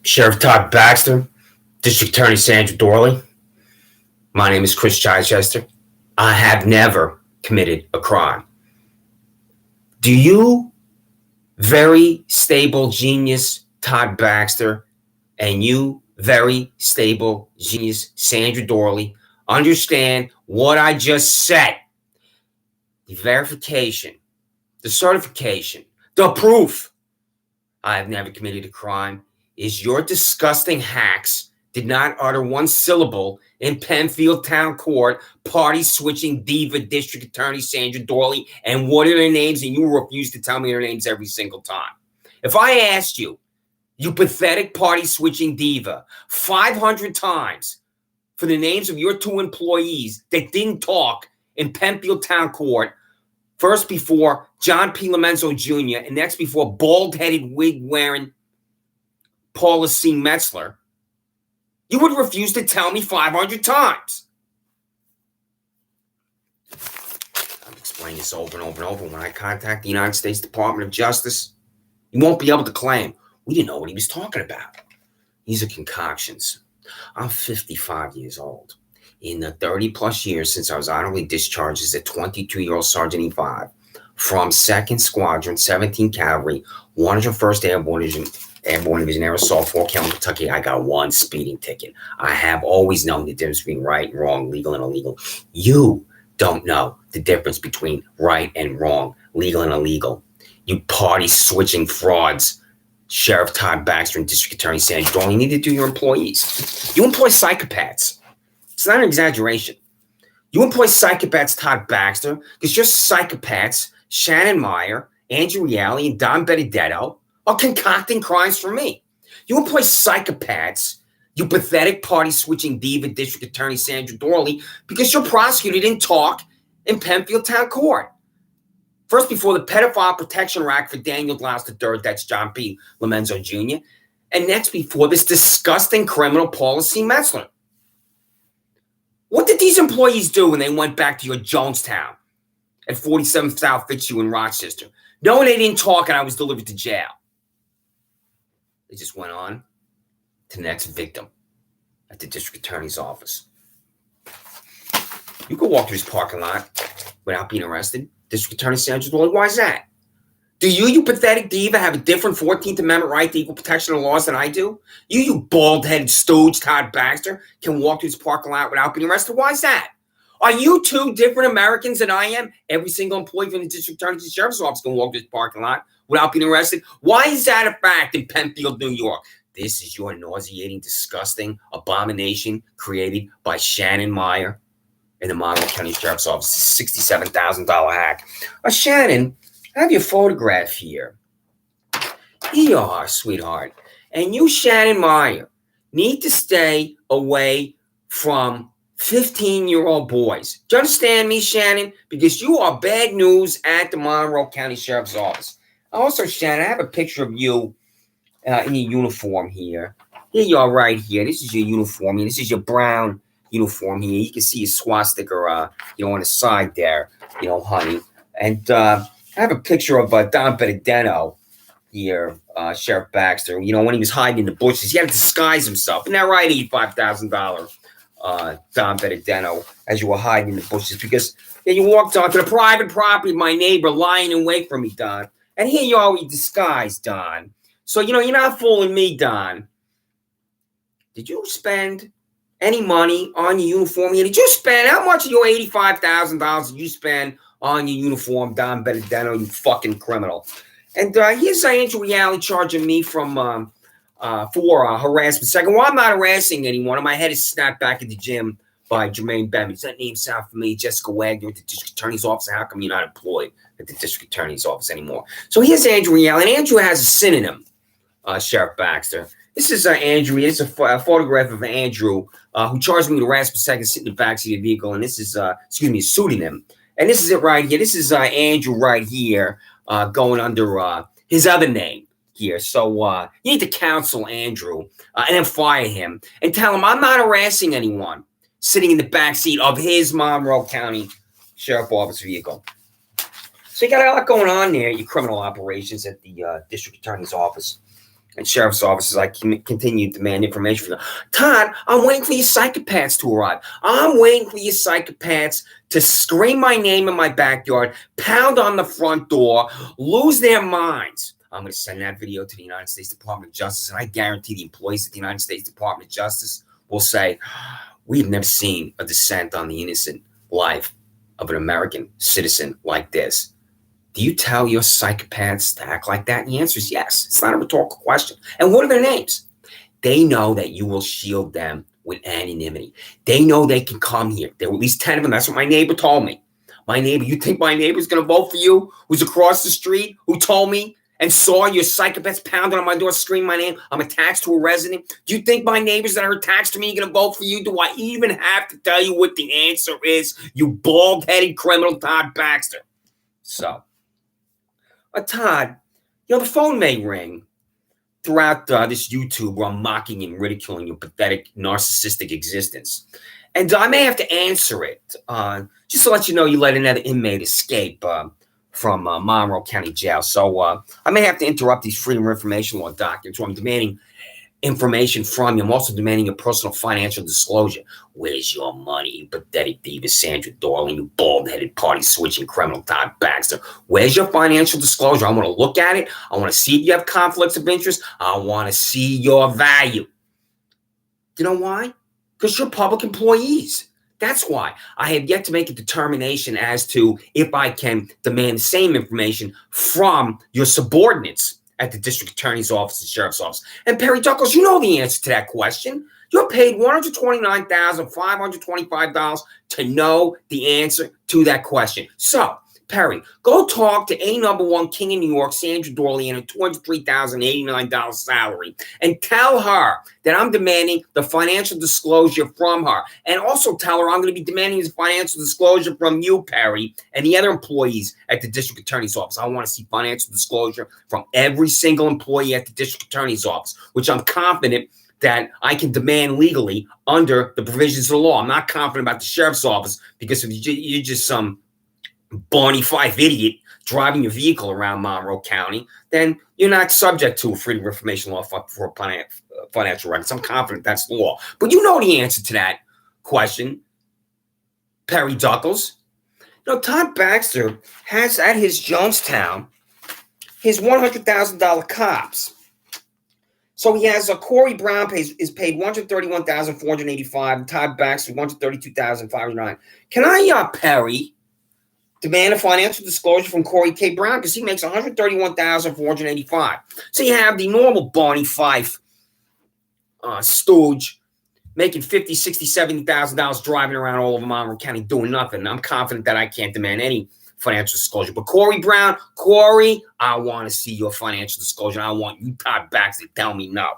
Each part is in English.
Sheriff Todd Baxter, District Attorney Sandra Doorley. My name is Chris Chichester. I have never committed a crime. Do you, very stable genius Todd Baxter, and you, very stable genius Sandra Doorley, understand what I just said? The verification, the certification, the proof I have never committed a crime is your disgusting hacks did not utter one syllable in Penfield Town Court, party-switching diva District Attorney Sandra Doorley, and what are their names, and you refuse to tell me their names every single time. If I asked you, you pathetic party-switching diva, 500 times for the names of your two employees that didn't talk in Penfield Town Court, first before John P. Lomenzo Jr., and next before bald-headed, wig-wearing Paula C. Metzler, you would refuse to tell me 500 times. I've explained this over and over and over. When I contact the United States Department of Justice, you won't be able to claim we didn't know what he was talking about. These are concoctions. I'm 55 years old. In the 30-plus years since I was honorably discharged as a 22-year-old Sergeant E5 from 2nd Squadron, 17th Cavalry, 101st Airborne Division, Air Assault, Fort Campbell, Kentucky, I got one speeding ticket. I have always known the difference between right and wrong, legal and illegal. You don't know the difference between right and wrong, legal and illegal. You party-switching frauds, Sheriff Todd Baxter and District Attorney Sandra Doorley, you need to do your employees. You employ psychopaths. It's not an exaggeration. You employ psychopaths, Todd Baxter, because your psychopaths, Shannon Meyer, Andrew Reale, and Don Benedetto, are concocting crimes for me. You employ psychopaths, you pathetic party-switching diva District Attorney Sandra Doorley, because your prosecutor didn't talk in Penfield Town Court. First before the pedophile protection rack for Daniel Glaus III, that's John P. Lomenzo Jr., and next before this disgusting criminal Paula C. Metzler. What did these employees do when they went back to your Jonestown at 47th South Fitzhugh in Rochester? No, they didn't talk and I was delivered to jail. They just went on to the next victim at the district attorney's office. You could walk through this parking lot without being arrested. District Attorney Sandra Doorley, why is that? Do you pathetic diva, have a different 14th Amendment right to equal protection of laws than I do? You bald-headed stooge, Todd Baxter, can walk through this parking lot without being arrested? Why is that? Are you two different Americans than I am? Every single employee from the district attorney's and sheriff's office can walk through this parking lot without being arrested. Why is that a fact in Penfield, New York? This is your nauseating, disgusting abomination created by Shannon Meyer in the Monroe County Sheriff's Office. $67,000 hack. Shannon, I have your photograph here. Here you are, sweetheart. And you, Shannon Meyer, need to stay away from 15-year-old boys. Do you understand me, Shannon? Because you are bad news at the Monroe County Sheriff's Office. Also, Shannon, I have a picture of you in your uniform here. Here you are right here. This is your uniform. This is your brown uniform here. You can see your swastika, on the side there, honey. And I have a picture of Don Benedetto here, Sheriff Baxter. When he was hiding in the bushes, he had to disguise himself. Isn't that right, $85,000, Don Benedetto, as you were hiding in the bushes? Because you walked onto the private property of my neighbor, lying in wait for me, Don. And here you are disguised, Don. So, you're not fooling me, Don. Did you spend any money on your uniform here? Did you spend, how much of your $85,000 did you spend on your uniform, Don Benedetto, you fucking criminal? And here's Andrew Reale charging me for harassment. Second, well, I'm not harassing anyone. My head is snapped back at the gym by Jermaine Bevy. Does that name sound familiar? Jessica Wagner at the district attorney's office. How come you're not employed at the district attorney's office anymore? So here's Andrew Reale, and Andrew has a synonym, Sheriff Baxter. This is Andrew. This is a photograph of Andrew, who charged me with harassment second sitting in the backseat of the vehicle, and this is, a pseudonym. And this is it right here. This is Andrew right here, going under his other name here. So you need to counsel Andrew and then fire him and tell him I'm not harassing anyone sitting in the backseat of his Monroe County Sheriff Office vehicle. So you got a lot going on there, your criminal operations at the district attorney's office. and sheriff's offices. I continue to demand information from them. Todd, I'm waiting for you psychopaths to arrive. I'm waiting for you psychopaths to scream my name in my backyard, pound on the front door, lose their minds. I'm going to send that video to the United States Department of Justice, and I guarantee the employees at the United States Department of Justice will say, we've never seen a descent on the innocent life of an American citizen like this. Do you tell your psychopaths to act like that? And the answer is yes. It's not a rhetorical question. And what are their names? They know that you will shield them with anonymity. They know they can come here. There were at least 10 of them. That's what my neighbor told me. My neighbor, you think my neighbor's going to vote for you, who's across the street, who told me and saw your psychopaths pounding on my door, screaming my name? I'm attached to a resident. Do you think my neighbors that are attached to me are going to vote for you? Do I even have to tell you what the answer is, you bald-headed criminal Todd Baxter? So, Todd, the phone may ring throughout this YouTube where I'm mocking and ridiculing your pathetic, narcissistic existence. And I may have to answer it just to let you know you let another inmate escape from Monroe County Jail. So I may have to interrupt these Freedom of Information Law documents where I'm demanding information from you. I'm also demanding your personal financial disclosure. Where's your money, you pathetic diva Sandra Doorley, you bald-headed party-switching criminal Todd Baxter? Where's your financial disclosure? I want to look at it. I want to see if you have conflicts of interest. I want to see your value. You know why? Because you're public employees. That's why. I have yet to make a determination as to if I can demand the same information from your subordinates at the district attorney's office and sheriff's office. And Perry Duckles, you know the answer to that question. You're paid $129,525 to know the answer to that question. So, Perry, go talk to #1 king in New York, Sandra Doorley, and a $203,089 salary, and tell her that I'm demanding the financial disclosure from her. And also tell her I'm going to be demanding the financial disclosure from you, Perry, and the other employees at the district attorney's office. I want to see financial disclosure from every single employee at the district attorney's office, which I'm confident that I can demand legally under the provisions of the law. I'm not confident about the sheriff's office, because if you're just some Barney Fife idiot driving your vehicle around Monroe County, then you're not subject to a Freedom of Information Law for financial records. I'm confident that's the law. But you know the answer to that question, Perry Duckles. Todd Baxter has at his Jonestown his $100,000 cops. So he has Corey Brown is paid $131,485, and Todd Baxter $132,509. Can I, Perry, demand a financial disclosure from Corey K. Brown, because he makes $131,485. So you have the normal Barney Fife stooge making $50,000, $60,000, $70,000 driving around all over Monroe County doing nothing. I'm confident that I can't demand any financial disclosure. But Corey Brown, I want to see your financial disclosure. I want you, Todd Baxter, to tell me no.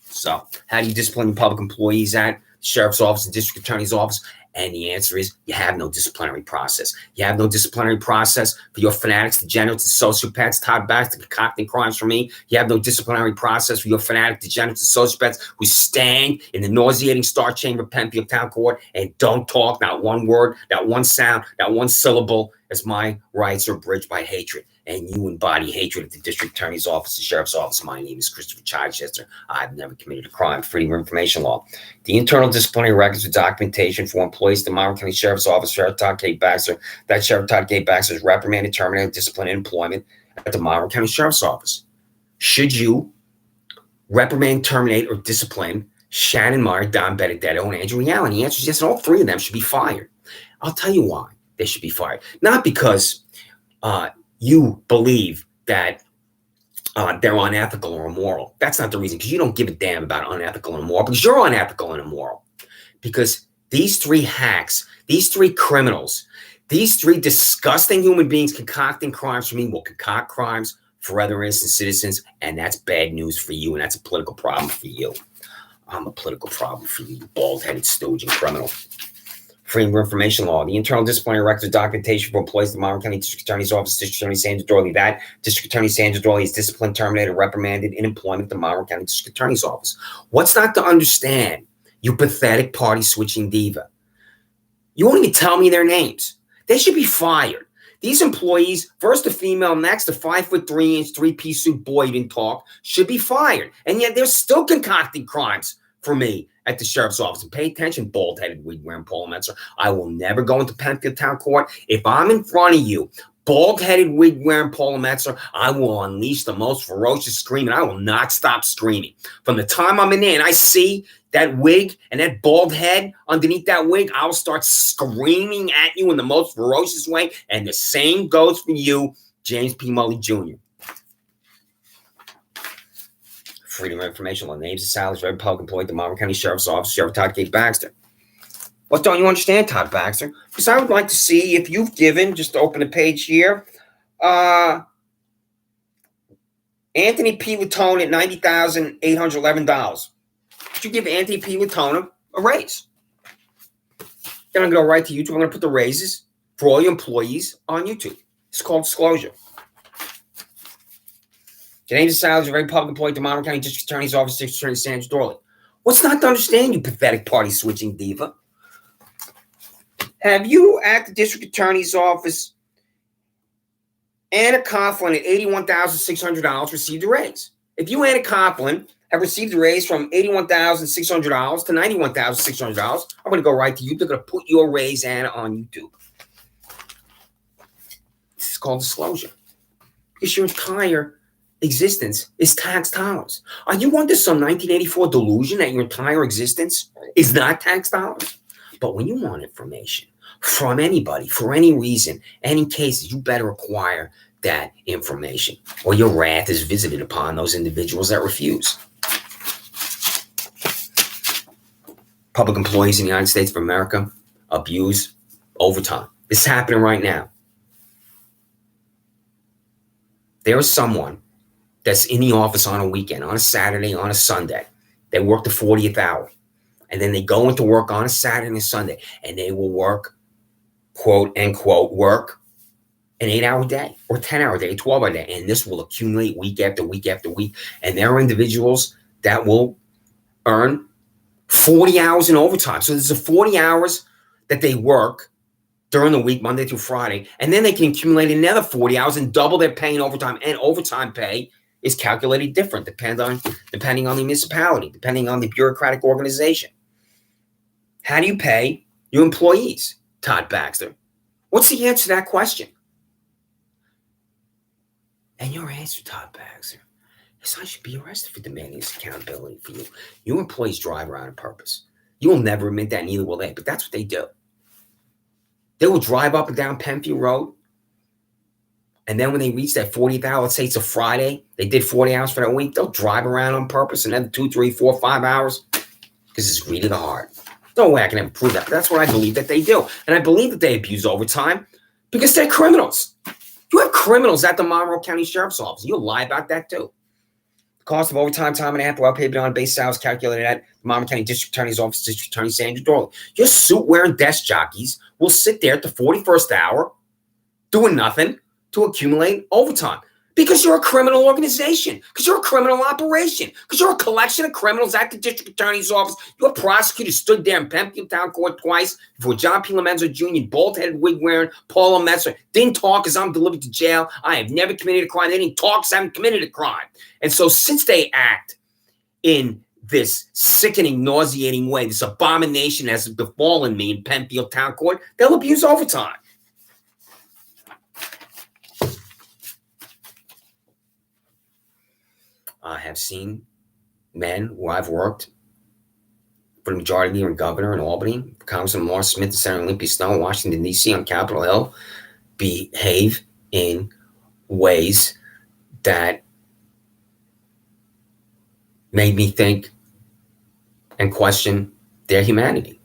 So how do you discipline public employees at the sheriff's office and district attorney's office? And the answer is you have no disciplinary process. You have no disciplinary process for your fanatics, degenerates, and sociopaths, Todd Baxter, concocting crimes for me. You have no disciplinary process for your fanatic, degenerates, and sociopaths who stand in the nauseating Star Chamber Penfield Town Court and don't talk, not one word, not one sound, not one syllable, as my rights are abridged by hatred. And you embody hatred at the district attorney's office and sheriff's office. My name is Christopher Chichester. I've never committed a crime. Freedom of Information Law. The internal disciplinary records with documentation for employees of the Monroe County Sheriff's Office, Sheriff Todd K. Baxter. That Sheriff Todd K. Baxter is reprimanded, terminated, disciplined, and employment at the Monroe County Sheriff's Office. Should you reprimand, terminate, or discipline Shannon Meyer, Don Benedetto, and Andrew Allen? The answer is yes, and all three of them should be fired. I'll tell you why they should be fired. Not because you believe that they're unethical or immoral. That's not the reason, because you don't give a damn about unethical and immoral, because you're unethical and immoral. Because these three hacks, these three criminals, these three disgusting human beings concocting crimes for me will concoct crimes for other innocent citizens, and that's bad news for you, and that's a political problem for you. I'm a political problem for you, you bald-headed stooge and criminal. Freedom of Information Law. The internal disciplinary records of documentation for employees of the Monroe County District Attorney's Office, District Attorney Sandra Doorley. That District Attorney Sandra Doorley is disciplined, terminated, reprimanded in employment at the Monroe County District Attorney's Office. What's not to understand, you pathetic party-switching diva? You won't even tell me their names. They should be fired. These employees, first a female, next a 5'3" 3-piece suit boy who didn't talk, should be fired. And yet they're still concocting crimes for me at the sheriff's office. And pay attention, bald-headed wig-wearing Paul Metzer. I will never go into Penfield Town Court. If I'm in front of you, bald-headed wig-wearing Paul Metzer, I will unleash the most ferocious scream, and I will not stop screaming. From the time I'm in there and I see that wig and that bald head underneath that wig, I'll start screaming at you in the most ferocious way. And the same goes for you, James P. Mully Jr. Freedom of information on names and salaries of every public employee at the Monroe County Sheriff's Office, Sheriff Todd K. Baxter. What don't you understand, Todd Baxter? Because I would like to see if you've given, just to open the page here, Anthony P. Latone at $90,811. Did you give Anthony P. Latone a raise? Then I'm going to go right to YouTube. I'm going to put the raises for all your employees on YouTube. It's called disclosure. James Sal's a very public employee at the Monroe County District Attorney's Office, District Attorney Sandra Doorley. What's not to understand, you pathetic party-switching diva? Have you, at the District Attorney's Office, Anna Coughlin at $81,600 received a raise? If you, Anna Coughlin, have received a raise from $81,600 to $91,600, I'm going to go right to you. They're going to put your raise, Anna, on YouTube. This is called disclosure. Because your entire existence is tax dollars. Are you under some 1984 delusion that your entire existence is not tax dollars? But when you want information from anybody, for any reason, any cases, you better acquire that information, or your wrath is visited upon those individuals that refuse. Public employees in the United States of America abuse overtime. This is happening right now. There is someone that's in the office on a weekend, on a Saturday, on a Sunday. They work the 40th hour. And then they go into work on a Saturday and a Sunday. And they will work, quote, unquote, work an 8-hour day or 10-hour day, 12-hour day. And this will accumulate week after week after week. And there are individuals that will earn 40 hours in overtime. So there's a 40 hours that they work during the week, Monday through Friday. And then they can accumulate another 40 hours and double their pay in overtime. And overtime pay is calculated different depending on the municipality, depending on the bureaucratic organization. How do you pay your employees, Todd Baxter? What's the answer to that question? And your answer, Todd Baxter, is I should be arrested for demanding this accountability for you. Your employees drive around on purpose. You will never admit that, neither will they, but that's what they do. They will drive up and down Penfield Road, and then when they reach that 40th hour, let's say it's a Friday, they did 40 hours for that week, they'll drive around on purpose another 2, 3, 4, 5 hours because it's greed of the heart. No way I can ever prove that, but that's what I believe that they do. And I believe that they abuse overtime because they're criminals. You have criminals at the Monroe County Sheriff's Office. You'll lie about that too. The cost of overtime, time and a half, well paid beyond base salaries calculated at the Monroe County District Attorney's Office, District Attorney Sandra Doorley. Your suit-wearing desk jockeys will sit there at the 41st hour doing nothing to accumulate overtime. Because you're a criminal organization. Because you're a criminal operation. Because you're a collection of criminals at the district attorney's office. Your prosecutor stood there in Penfield Town Court twice before John P. Lomenzo Jr., bald-headed, wig-wearing, Paula Metzer, didn't talk as I'm delivered to jail. I have never committed a crime. They didn't talk as I haven't committed a crime. And so since they act in this sickening, nauseating way, this abomination has befallen me in Penfield Town Court, they'll abuse overtime. I have seen men who I've worked for the majority of the year in Governor in Albany, Congressman Morris Smith, and Senator Olympia Snow in Washington, D.C. on Capitol Hill, behave in ways that made me think and question their humanity.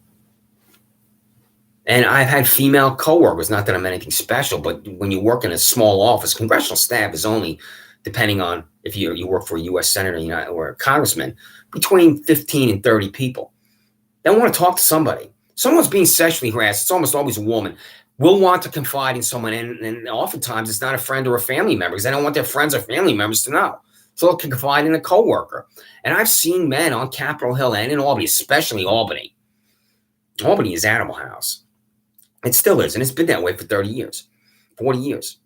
And I've had female coworkers, not that I'm anything special, but when you work in a small office, congressional staff is only, depending on if you work for a U.S. senator or a congressman, between 15 and 30 people. They want to talk to somebody. Someone's being sexually harassed. It's almost always a woman. Will want to confide in someone, and oftentimes it's not a friend or a family member because they don't want their friends or family members to know. So they can confide in a coworker. And I've seen men on Capitol Hill and in Albany, especially Albany. Albany is Animal House. It still is, and it's been that way for 30 years. 40 years.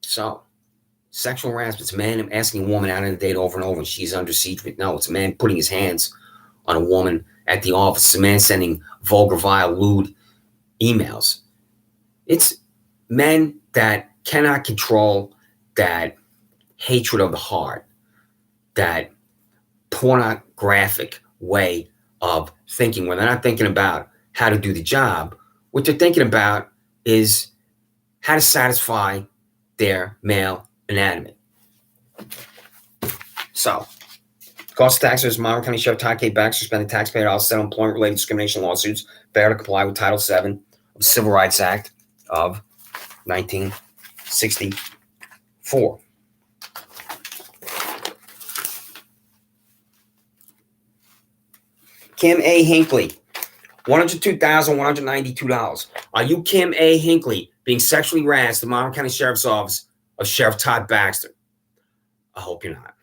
So, sexual harassment. It's a man asking a woman out on a date over and over, and she's under siege. No, it's a man putting his hands on a woman at the office. It's a man sending vulgar, vile, lewd emails. It's men that cannot control that hatred of the heart, that pornographic way of thinking, where they're not thinking about how to do the job. What they're thinking about is how to satisfy their male anatomy. So, cost of taxes, Monroe County Sheriff Todd K. Baxter spending taxpayer dollars settle employment-related discrimination lawsuits, failure to comply with Title VII of the Civil Rights Act of 1964. Kim A. Hinckley, $102,192. Are you Kim A. Hinckley being sexually harassed at the Monroe County Sheriff's Office of Sheriff Todd Baxter? I hope you're not.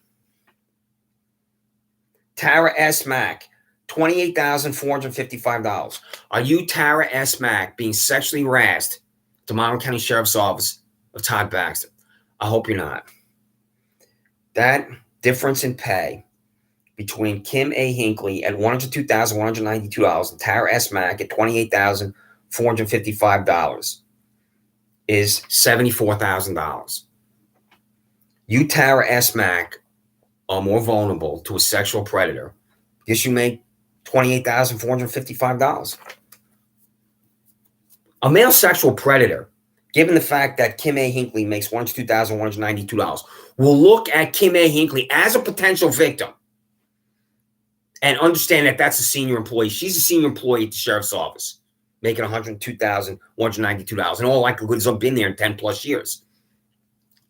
Tara S. Mack, $28,455. Are you Tara S. Mack being sexually harassed at the Monroe County Sheriff's Office of Todd Baxter? I hope you're not. That difference in pay between Kim A. Hinckley at $102,192 and Tara S. Mack at $28,455 is $74,000. You, Tara S. Mack, are more vulnerable to a sexual predator because you make $28,455. A male sexual predator, given the fact that Kim A. Hinckley makes $102,192, will look at Kim A. Hinckley as a potential victim and understand that that's a senior employee. She's a senior employee at the sheriff's office, making $102,192. In all likelihood, has been there in 10 plus years.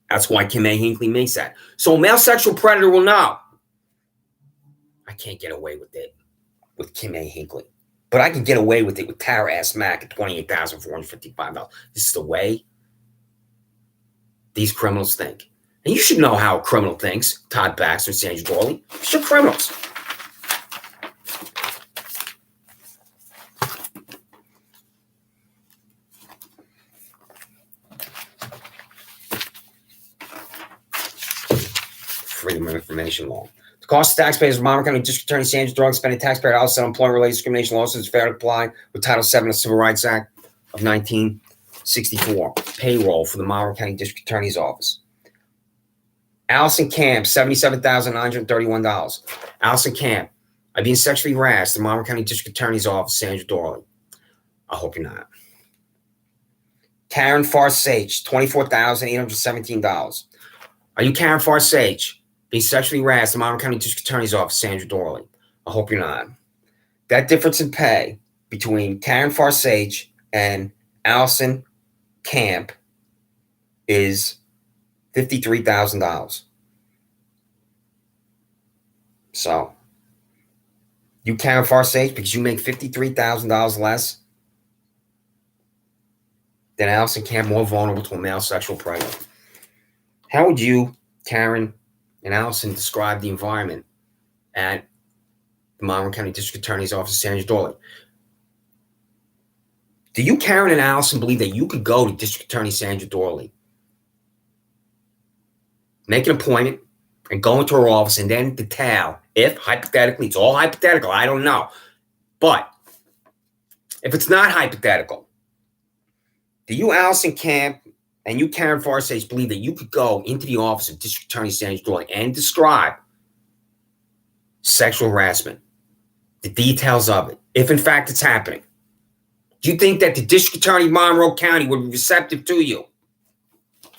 That's why Kim A. Hinckley makes that. So a male sexual predator will know, I can't get away with it with Kim A. Hinckley, but I can get away with it with Tara S. Mack at $28,455. This is the way these criminals think. And you should know how a criminal thinks, Todd Baxter and Sandra Doorley. You're criminals. Freedom of Information Law. The cost of taxpayers of Monroe County District Attorney Sandra Doorley spending taxpayer dollars on employment-related discrimination lawsuits fair to comply with Title VII of the Civil Rights Act of 1964. Payroll for the Monroe County District Attorney's Office. Allison Camp, $77,931. Allison Camp, I've been sexually harassed at the Monroe County District Attorney's Office, Sandra Doorley. I hope you're not. Karen Farsage, $24,817. Are you Karen Farsage being sexually harassed at the Monroe County District Attorney's Office, Sandra Doorley? I hope you're not. That difference in pay between Karen Farsage and Allison Camp is $53,000. So, you Karen Farsage, because you make $53,000 less than Allison Camp, more vulnerable to a male sexual predator. How would you, Karen, and Allison describe the environment at the Monroe County District Attorney's Office, Sandra Doorley? Do you, Karen, and Allison believe that you could go to District Attorney Sandra Doorley, make an appointment, and go into her office and then detail, if hypothetically, it's all hypothetical, I don't know, but if it's not hypothetical, do you, Allison Camp, and you, Karen Farsage, believe that you could go into the office of District Attorney Sandra Doorley and describe sexual harassment, the details of it, if in fact it's happening? Do you think that the District Attorney of Monroe County would be receptive to you? Do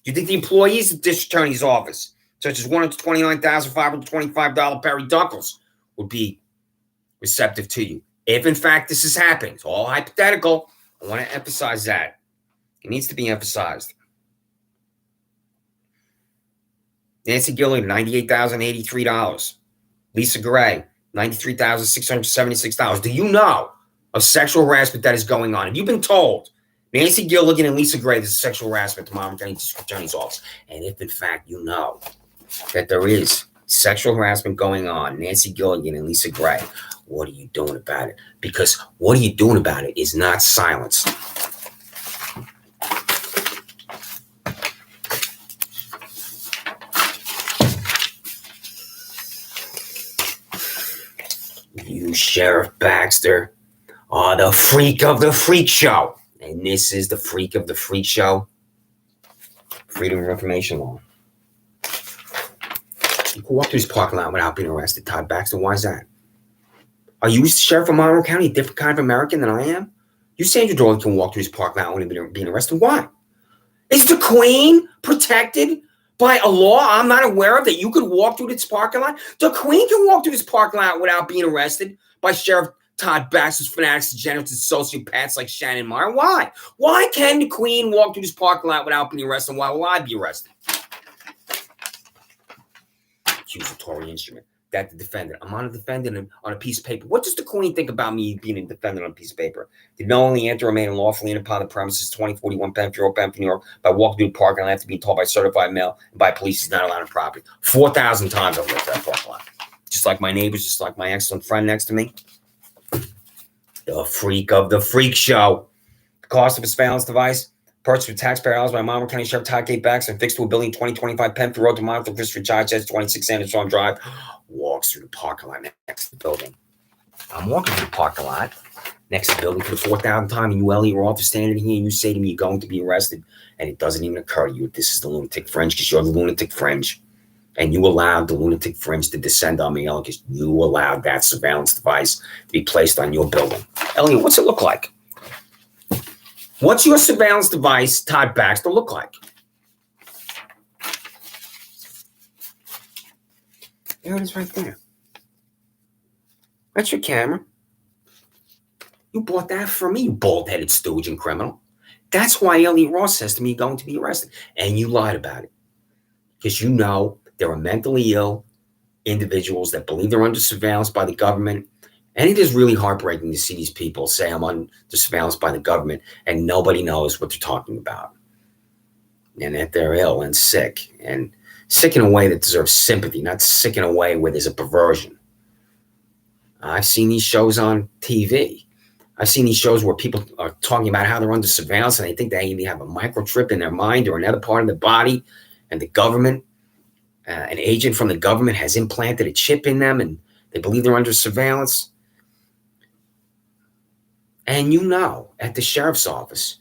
you think the employees of the District Attorney's office, such as $129,525 Perry Duckles, would be receptive to you? If in fact this is happening, it's all hypothetical. I want to emphasize that. It needs to be emphasized. Nancy Gilligan, $98,083. Lisa Gray, $93,676. Do you know of sexual harassment that is going on? Have you been told, Nancy Gilligan and Lisa Gray, this is sexual harassment at the Monroe County District Attorney's Office? And if in fact you know that there is sexual harassment going on, Nancy Gilligan and Lisa Gray, what are you doing about it? Because what are you doing about it is not silence. Sheriff Baxter, are the freak of the freak show. And this is the freak of the freak show. Freedom of Information Law. You can walk through this parking lot without being arrested, Todd Baxter. Why is that? Are you Sheriff of Monroe County, a different kind of American than I am? You, Sandra, Doorley, can walk through this parking lot without being arrested. Why? Is the Queen protected by a law I'm not aware of that you could walk through this parking lot? The Queen can walk through this parking lot without being arrested by Sheriff Todd Baxter's fanatics, degenerates, and sociopaths like Shannon Meyer. Why? Why can the Queen walk through this parking lot without being arrested? Why will I be arrested? Accusatory instrument. That the defendant. I'm on a defendant on a piece of paper. What does the Queen think about me being a defendant on a piece of paper? Did knowingly enter, remain unlawfully in upon the premises 2041 Penfield Road, Penfield, New York, by walking through the parking lot after being told by certified mail and by police he's not allowed on property. 4,000 times I've left that parking lot. Just like my neighbors, just like my excellent friend next to me. The freak of the freak show. The cost of a surveillance device purchased with taxpayer dollars by Monroe County Sheriff Todd K. Baxter and fixed to a building 2025 Penfield Road to monitor Christopher Child 26 Sandra Drive. Walks through the parking lot next to the building. I'm walking through the parking lot next to the building for the 4,000th time, and you, Elliot, are off standing here, and you say to me, you're going to be arrested, and it doesn't even occur to you this is the lunatic fringe, because you're the lunatic fringe, and you allowed the lunatic fringe to descend on me, Elliot, because you allowed that surveillance device to be placed on your building. Elliot, what's it look like? What's your surveillance device, Todd Baxter, look like? There it is right there. That's your camera. You bought that from me, you bald-headed stooge and criminal. That's why Elliot Ross says to me, you're going to be arrested. And you lied about it. Because you know there are mentally ill individuals that believe they're under surveillance by the government. And it is really heartbreaking to see these people say I'm under surveillance by the government and nobody knows what they're talking about. And that they're ill and sick. And sick in a way that deserves sympathy, not sick in a way where there's a perversion. I've seen these shows on TV. I've seen these shows where people are talking about how they're under surveillance and they think they even have a microchip in their mind or another part of the body, and the government, an agent from the government has implanted a chip in them and they believe they're under surveillance. And you know, at the sheriff's office,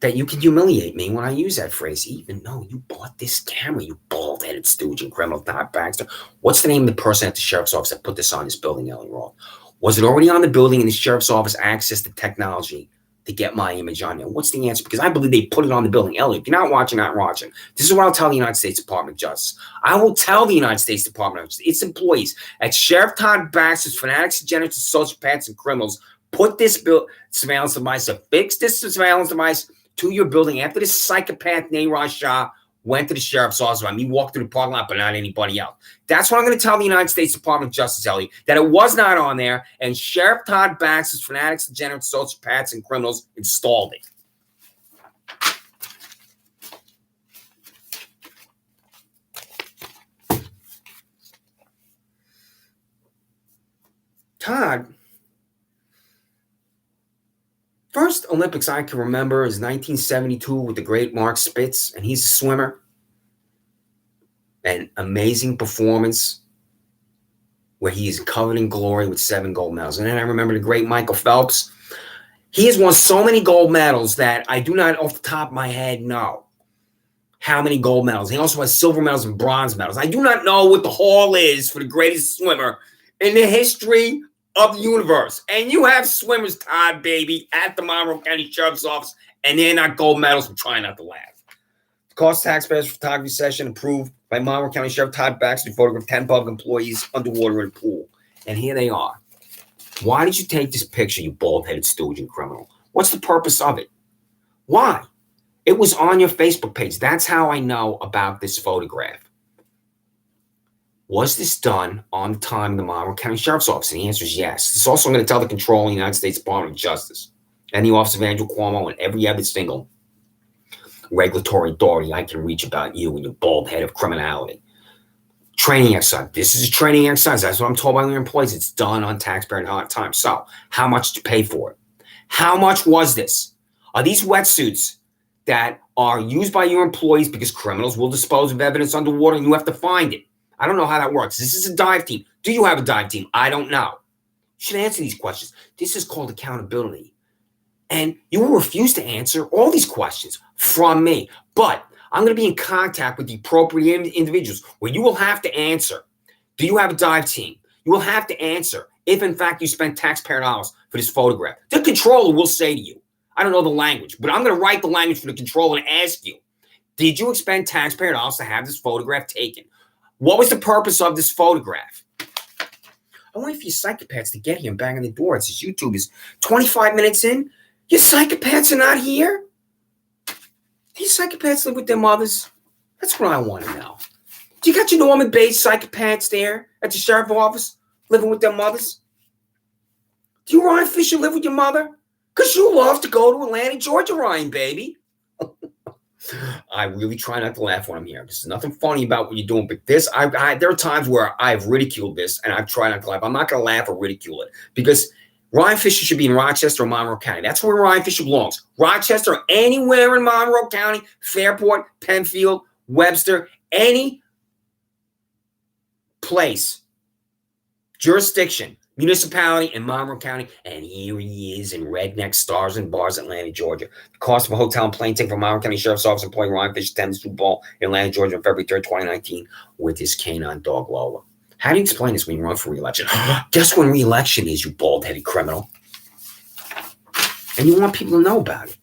that you can humiliate me when I use that phrase, even though you bought this camera, you bald-headed stooge and criminal, Todd Baxter. What's the name of the person at the sheriff's office that put this on this building, Ellie Roth? Was it already on the building and the sheriff's office access the technology to get my image on there? What's the answer? Because I believe they put it on the building. Ellie, if you're not watching, not watching. This is what I'll tell the United States Department of Justice. I will tell the United States Department of Justice, its employees, at Sheriff Todd Baxter's fanatics, degenerates, sociopaths, and criminals, put this surveillance device, affix this surveillance device to your building after this psychopath Nayraj Shah went to the sheriff's office. I mean, walked through the parking lot, but not anybody else. That's what I'm going to tell the United States Department of Justice, Elliot, that it was not on there, and Sheriff Todd Baxter's fanatics, degenerates, sociopaths, and criminals installed it. Todd, first Olympics I can remember is 1972 with the great Mark Spitz, and he's a swimmer. An amazing performance where he's covered in glory with 7 gold medals. And then I remember the great Michael Phelps. He has won so many gold medals that I do not off the top of my head know how many gold medals. He also has silver medals and bronze medals. I do not know what the haul is for the greatest swimmer in the history of the universe. And you have swimmers, Todd, baby, at the Monroe County Sheriff's Office, and they're not gold medals. I'm trying not to laugh. The cost taxpayers photography session approved by Monroe County Sheriff Todd Baxter to photograph 10 public employees underwater in a pool. And here they are. Why did you take this picture, you bald-headed stooge and criminal? What's the purpose of it? Why? It was on your Facebook page. That's how I know about this photograph. Was this done on the time of the Monroe County Sheriff's Office? And the answer is yes. It's also going to tell the controlling United States Department of Justice and the Office of Andrew Cuomo and every other single regulatory authority I can reach about you and your bald head of criminality. Training exercise. This is a training exercise. That's what I'm told by your employees. It's done on taxpayer time. So how much did you pay for it? How much was this? Are these wetsuits that are used by your employees because criminals will dispose of evidence underwater and you have to find it? I don't know how that works. This is a dive team. Do you have a dive team? I don't know. You should answer these questions. This is called accountability. And you will refuse to answer all these questions from me. But I'm going to be in contact with the appropriate individuals where you will have to answer. Do you have a dive team? You will have to answer if, in fact, you spent taxpayer dollars for this photograph. The controller will say to you, I don't know the language, but I'm going to write the language for the controller and ask you, did you expend taxpayer dollars to have this photograph taken? What was the purpose of this photograph? I wait for you psychopaths to get here and bang on the door. It says YouTube is 25 minutes in. You psychopaths are not here? These psychopaths live with their mothers? That's what I want to know. Do you got your Norman Bates psychopaths there at the sheriff's office living with their mothers? Do you, Ryan Fisher, live with your mother? Because you love to go to Atlanta, Georgia, Ryan, baby. I really try not to laugh when I'm here. There's nothing funny about what you're doing, but this, there are times where I've ridiculed this, and I've tried not to laugh. I'm not going to laugh or ridicule it, because Ryan Fisher should be in Rochester or Monroe County. That's where Ryan Fisher belongs. Rochester or anywhere in Monroe County, Fairport, Penfield, Webster, any place, jurisdiction, municipality in Monroe County, and here he is in Redneck Stars and Bars, Atlanta, Georgia. The cost of a hotel and plane ticket from Monroe County Sheriff's Office employee Ryan Fisher attended the Super Bowl in Atlanta, Georgia on February 3rd, 2019 with his canine dog, Lola. How do you explain this when you run for re-election? Guess when re-election is, you bald-headed criminal. And you want people to know about it.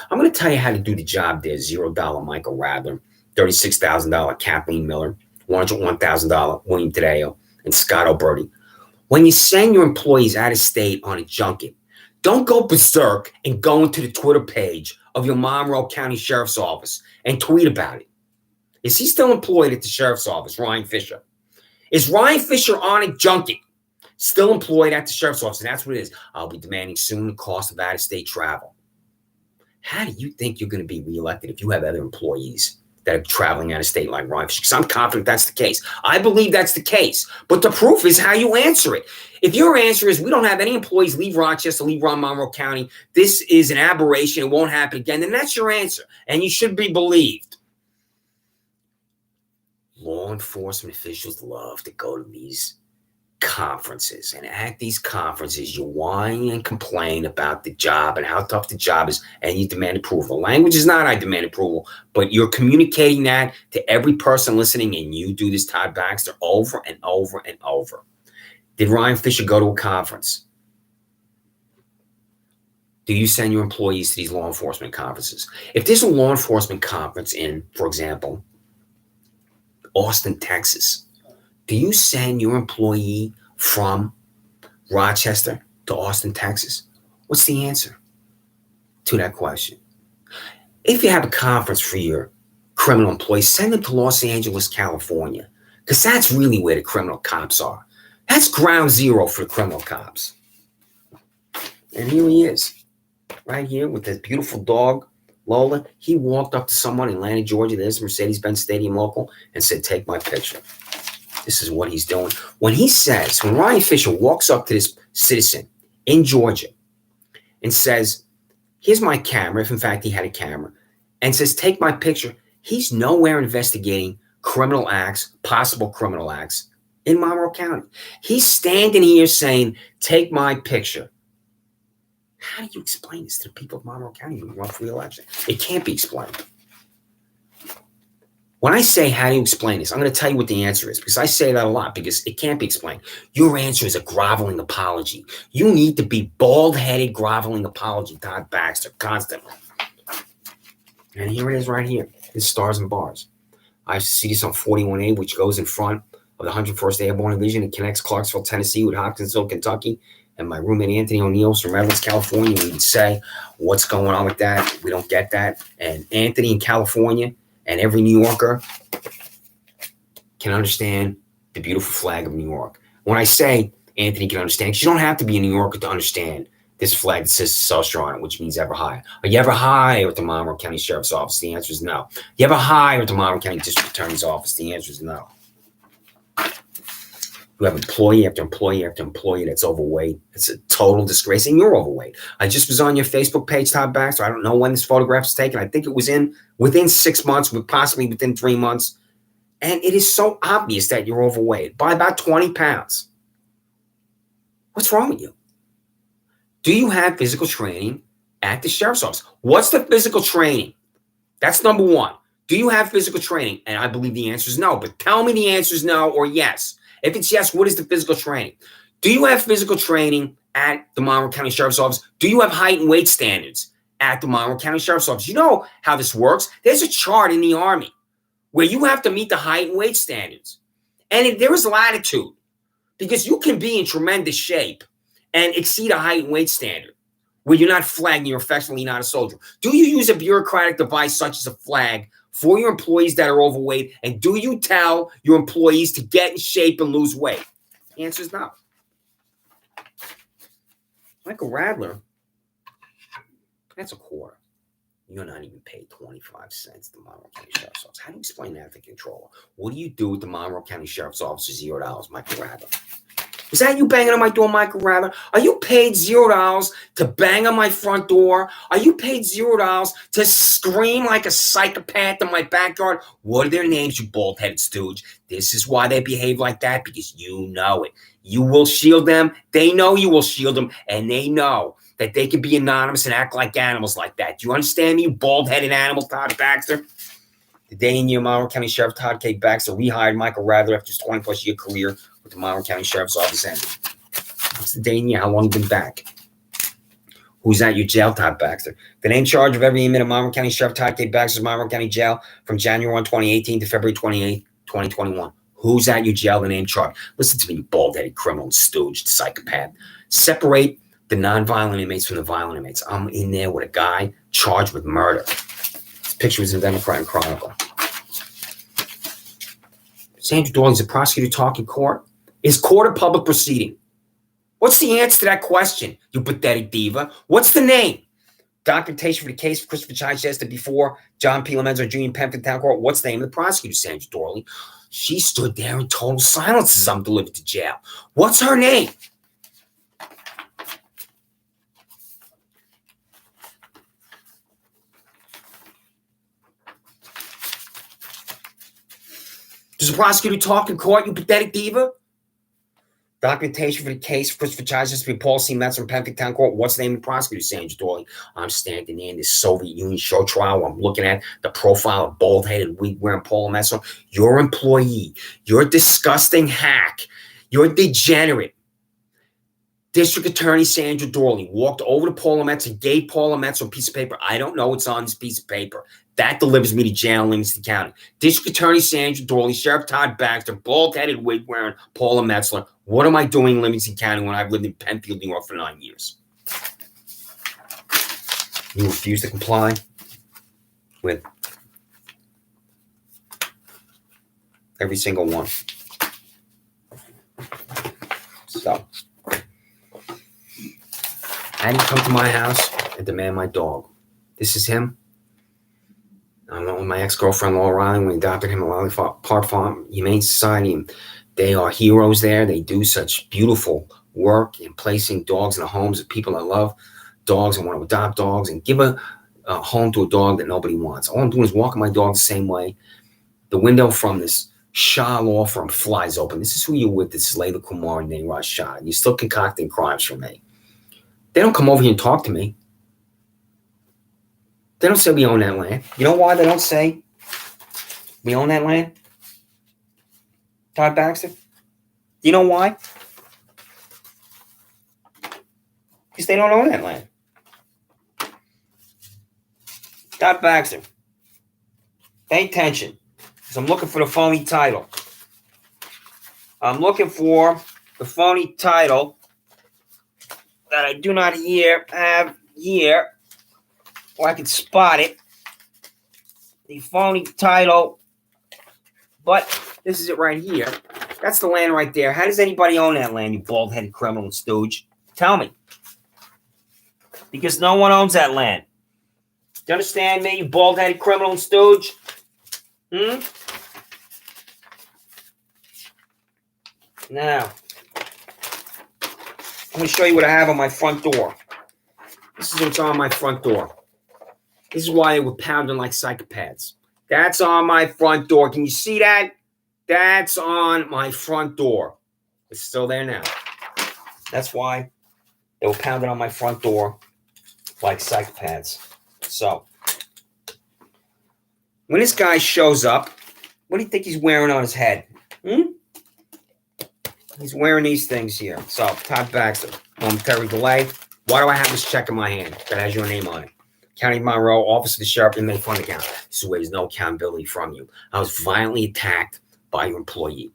I'm going to tell you how to do the job there. $0 Michael Radler, $36,000 Kathleen Miller, $101,000 William Tadeo, and Scott O'Berty. When you send your employees out of state on a junket, don't go berserk and go into the Twitter page of your Monroe County Sheriff's Office and tweet about it. Is he still employed at the Sheriff's Office, Ryan Fisher? Is Ryan Fisher on a junket still employed at the Sheriff's Office? And that's what it is. I'll be demanding soon the cost of out-of-state travel. How do you think you're going to be reelected if you have other employees that are traveling out of state like Ryan Fisher? Because I'm confident that's the case. I believe that's the case. But the proof is how you answer it. If your answer is, we don't have any employees leave Rochester, leave Monroe County, this is an aberration, it won't happen again, then that's your answer. And you should be believed. Law enforcement officials love to go to these conferences, and at these conferences you whine and complain about the job and how tough the job is, and you demand approval. The language is not I demand approval, but you're communicating that to every person listening, and you do this, Todd Baxter, over and over and over. Did Ryan Fisher go to a conference? Do you send your employees to these law enforcement conferences? If there's a law enforcement conference in, for example, Austin, Texas, do you send your employee from Rochester to Austin, Texas? What's the answer to that question? If you have a conference for your criminal employees, send them to Los Angeles, California, because that's really where the criminal cops are. That's ground zero for the criminal cops. And here he is, right here with this beautiful dog, Lola. He walked up to someone in Atlanta, Georgia, there's Mercedes-Benz Stadium local, and said, take my picture. This is what he's doing. When Ryan Fisher walks up to this citizen in Georgia and says, here's my camera, if in fact he had a camera, and says, take my picture, he's nowhere investigating criminal acts, possible criminal acts in Monroe County. He's standing here saying, take my picture. How do you explain this to the people of Monroe County when you run for re-election? It can't be explained. When I say, how do you explain this, I'm going to tell you what the answer is, because I say that a lot, because it can't be explained. Your answer is a groveling apology. You need to be bald-headed groveling apology, Todd Baxter, constantly. And here it is right here. It's Stars and Bars. I see this on 41A, which goes in front of the 101st Airborne Division and connects Clarksville, Tennessee with Hopkinsville, Kentucky. And my roommate Anthony O'Neill's from Redlands, California. We would say, what's going on with that? We don't get that. And Anthony in California and every New Yorker can understand the beautiful flag of New York. When I say Anthony can understand, because you don't have to be a New Yorker to understand this flag that says Southern on it, which means ever high. Are you ever high at the Monroe County Sheriff's Office? The answer is no. You ever high at the Monroe County District Attorney's Office? The answer is no. You have employee after employee after employee that's overweight. It's a total disgrace, and you're overweight. I just was on your Facebook page, Todd Baxter. I don't know when this photograph was taken. I think it was within 6 months, possibly within 3 months. And it is so obvious that you're overweight by about 20 pounds. What's wrong with you? Do you have physical training at the sheriff's office? What's the physical training? That's number one. Do you have physical training? And I believe the answer is no, but tell me the answer is no or yes. If it's yes, what is the physical training? Do you have physical training at the Monroe County Sheriff's Office? Do you have height and weight standards at the Monroe County Sheriff's Office? You know how this works. There's a chart in the Army where you have to meet the height and weight standards. And there is latitude because you can be in tremendous shape and exceed a height and weight standard where you're not flagged and you're effectively not a soldier. Do you use a bureaucratic device such as a flag for your employees that are overweight? And do you tell your employees to get in shape and lose weight? The answer is no. Michael Radler, that's a quarter. You're not even paid 25 cents to the Monroe County Sheriff's Office. How do you explain that to the controller? What do you do with the Monroe County Sheriff's Office for $0, Michael Radler? Is that you banging on my door, Michael Radler? Are you paid $0 to bang on my front door? Are you paid $0 to scream like a psychopath in my backyard? What are their names, you bald-headed stooge? This is why they behave like that, because you know it. You will shield them. They know you will shield them, and they know that they can be anonymous and act like animals like that. Do you understand me, you bald-headed animal, Todd Baxter? The day in your Monroe County Sheriff Todd K. Baxter rehired Michael Radler after his 20-plus year career with the Monroe County Sheriff's Office ended. What's the day in year? How long you been back? Who's at your jail, Todd Baxter? The name charge of every inmate of Monroe County Sheriff Todd K. Baxter's Monroe County Jail from January 1, 2018 to February 28, 2021. Who's at your jail? The name charge. Listen to me, you bald-headed criminal, stooge, psychopath. Separate the non-violent inmates from the violent inmates. I'm in there with a guy charged with murder. This picture was in the Democrat and Chronicle. Sandra Doorley's a prosecutor talking court. Is court a public proceeding? What's the answer to that question, you pathetic diva? What's the name? Documentation for the case of Christopher Chichester before John P. Lomenzo Jr. in Penfield Town Court. What's the name of the prosecutor, Sandra Doorley? She stood there in total silence as I'm delivered to jail. What's her name? Does the prosecutor talk in court, you pathetic diva? Documentation for the case of Christopher Chichester v. Paul C. Metz in Penfield Town Court. What's the name of the prosecutor, Sandra Doorley? I'm standing there in this Soviet Union show trial. I'm looking at the profile of bald-headed, wig-wearing Paul Metz. Your employee. You're a disgusting hack. You're a degenerate. District Attorney Sandra Doorley walked over to Paul Metz and gave Paul Metz a piece of paper. I don't know what's on this piece of paper. That delivers me to jail in Livingston County. District Attorney Sandra Doorley, Sheriff Todd Baxter, bald-headed, wig-wearing Paula Metzler. What am I doing in Livingston County when I've lived in Penfield, New York for 9 years? You refuse to comply with every single one. So, I didn't come to my house and demand my dog. This is him. I went with my ex-girlfriend, Laura Riley, when we adopted him at Lally Park Farm Humane Society. And they are heroes there. They do such beautiful work in placing dogs in the homes of people that love dogs and want to adopt dogs and give a home to a dog that nobody wants. All I'm doing is walking my dog the same way. The window from this Shah law firm flies open. This is who you're with. This is Layla Kumar and Nayraj Shah. And you're still concocting crimes for me. They don't come over here and talk to me. They don't say we own that land. You know why they don't say we own that land? Todd Baxter? You know why? Because they don't own that land. Todd Baxter. Pay attention. Because I'm looking for the phony title. I'm looking for the phony title that I do not have here. Or I can spot it. The phony title. But this is it right here. That's the land right there. How does anybody own that land, you bald-headed criminal and stooge? Tell me. Because no one owns that land. Do you understand me, you bald-headed criminal and stooge? Now, I'm going to show you what I have on my front door. This is what's on my front door. This is why they were pounding like psychopaths. That's on my front door. Can you see that? That's on my front door. It's still there now. That's why they were pounding on my front door like psychopaths. So, when this guy shows up, what do you think he's wearing on his head? He's wearing these things here. So, Todd Baxter, momentary delay. Why do I have this check in my hand that has your name on it? County of Monroe, Office of the Sheriff, Inmate Fund Account. This is where there's no accountability from you. I was violently attacked by your employee.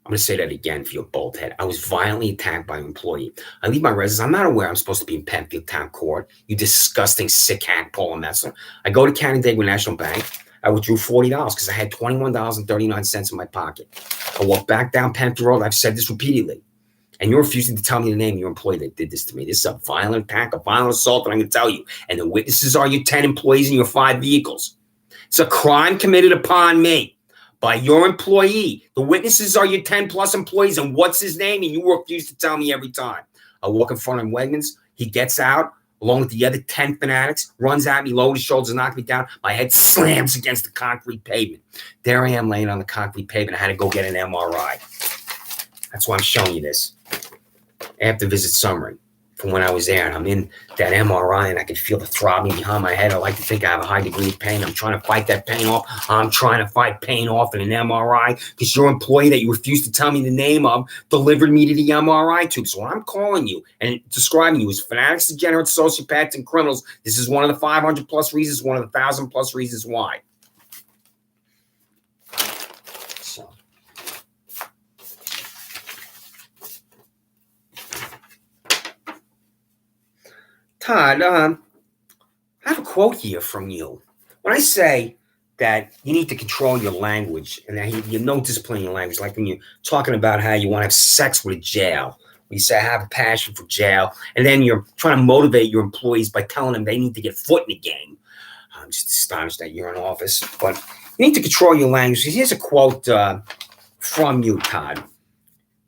I'm going to say that again for your bald head. I was violently attacked by an employee. I leave my residence. I'm not aware I'm supposed to be in Penfield Town Court. You disgusting sick hack, Paula Metzler. I go to Canandaigua National Bank. I withdrew $40 because I had $21.39 in my pocket. I walked back down Penfield Road. I've said this repeatedly. And you're refusing to tell me the name of your employee that did this to me. This is a violent attack, a violent assault, and I'm going to tell you. And the witnesses are your 10 employees and your 5 vehicles. It's a crime committed upon me by your employee. The witnesses are your 10 plus employees, and what's his name? And you refuse to tell me every time. I walk in front of Wegmans. He gets out, along with the other 10 fanatics, runs at me, lowers his shoulders, knocks me down. My head slams against the concrete pavement. There I am laying on the concrete pavement. I had to go get an MRI. That's why I'm showing you this. After visit summary from when I was there, and I'm in that MRI, and I could feel the throbbing behind my head. I like to think I have a high degree of pain. I'm trying to fight that pain off. I'm trying to fight pain off in an MRI because your employee that you refused to tell me the name of delivered me to the MRI tube. So when I'm calling you and describing you as fanatics, degenerates, sociopaths, and criminals, this is one of the 500 plus reasons, one of the 1,000 plus reasons why. So. Todd, I have a quote here from you. When I say that you need to control your language and that you have no discipline in your language, like when you're talking about how you want to have sex with a jail, when you say I have a passion for jail, and then you're trying to motivate your employees by telling them they need to get foot in the game. I'm just astonished that you're in office, but you need to control your language. Here's a quote from you, Todd.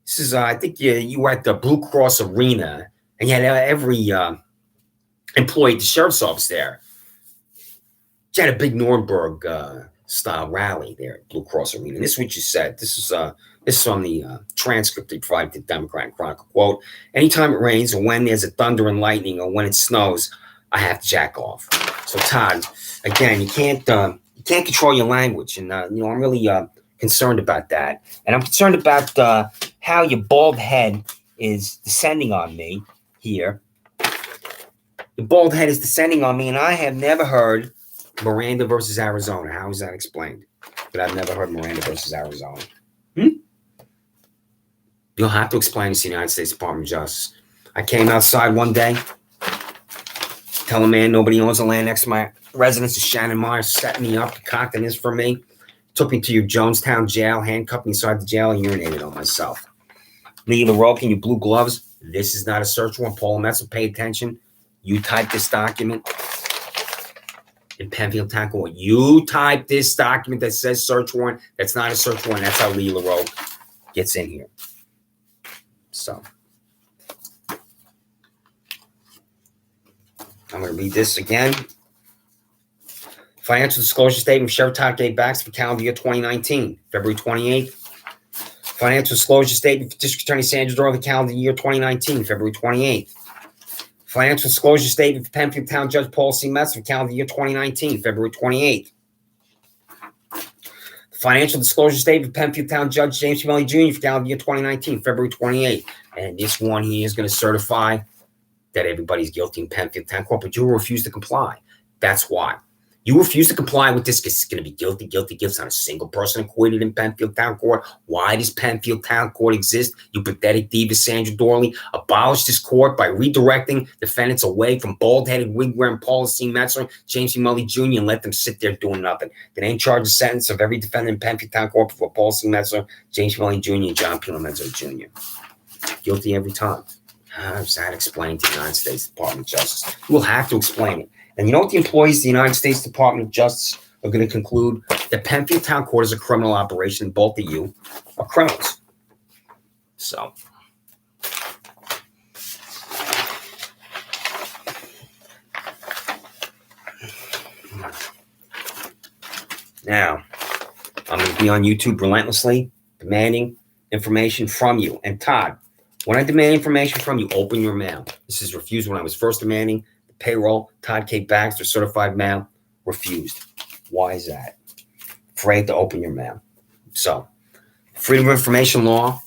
This is, I think you were at the Blue Cross Arena, and you had every employee at the sheriff's office there. You had a big Nuremberg style rally there at Blue Cross Arena. And this is what you said. This is on the transcript they provided to the Democrat and Chronicle. Quote, anytime it rains or when there's a thunder and lightning or when it snows, I have to jack off. So Todd, again, you can't control your language. And I'm really concerned about that. And I'm concerned about how your bald head is descending on me here. The bald head is descending on me, and I have never heard Miranda versus Arizona. How is that explained? But I've never heard Miranda versus Arizona. You'll have to explain this to the United States Department of Justice. I came outside one day, tell a man nobody owns the land next to my residence. Shannon Myers set me up, concocted this for me, took me to your Jonestown jail, handcuffed me inside the jail, and urinated on myself. Lee LaRocque in your blue gloves. This is not a search warrant. Paula Metzler, pay attention. You type this document in Penfield Town Court. You type this document that says search warrant. That's not a search warrant. That's how Lee LaRocque gets in here. So I'm going to read this again. Financial disclosure statement of Sheriff Todd K. Baxter for calendar year 2019, February 28th. Financial disclosure statement for District Attorney Sandra Doorley, calendar year 2019, February 28th. Financial disclosure statement for Penfield Town Judge Paul C. Metz for calendar year 2019, February 28th. Financial disclosure statement for Penfield Town Judge James Melly Jr. for calendar year 2019, February 28th. And this one he is going to certify that everybody's guilty in Penfield Town Court, but you will refuse to comply. That's why. You refuse to comply with this because it's going to be guilty. It's not a single person acquitted in Penfield Town Court. Why does Penfield Town Court exist? You pathetic diva Sandra Doorley. Abolish this court by redirecting defendants away from bald-headed, wig-wearing Paula C. Metzler, James C. Mully Jr., and let them sit there doing nothing. Then ain't charge a sentence of every defendant in Penfield Town Court before Paula C. Metzler, James C. Mully Jr., and John P. Metzler Jr. Guilty every time. How does that explain to the United States Department of Justice? You will have to explain it. And you know what the employees of the United States Department of Justice are going to conclude? That Penfield Town Court is a criminal operation. Both of you are criminals. So. Now, I'm going to be on YouTube relentlessly demanding information from you. And Todd, When I demand information from you, open your mail. This is refused when I was first demanding the payroll. Todd K. Baxter, certified mail, refused. Why is that? Afraid to open your mail. So, freedom of information law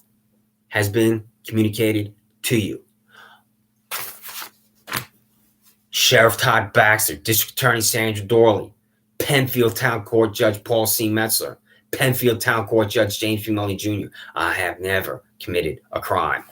has been communicated to you. Sheriff Todd Baxter, District Attorney Sandra Doorley, Penfield Town Court Judge Paul C. Metzler, Penfield Town Court Judge James P. Mully Jr. I have never committed a crime.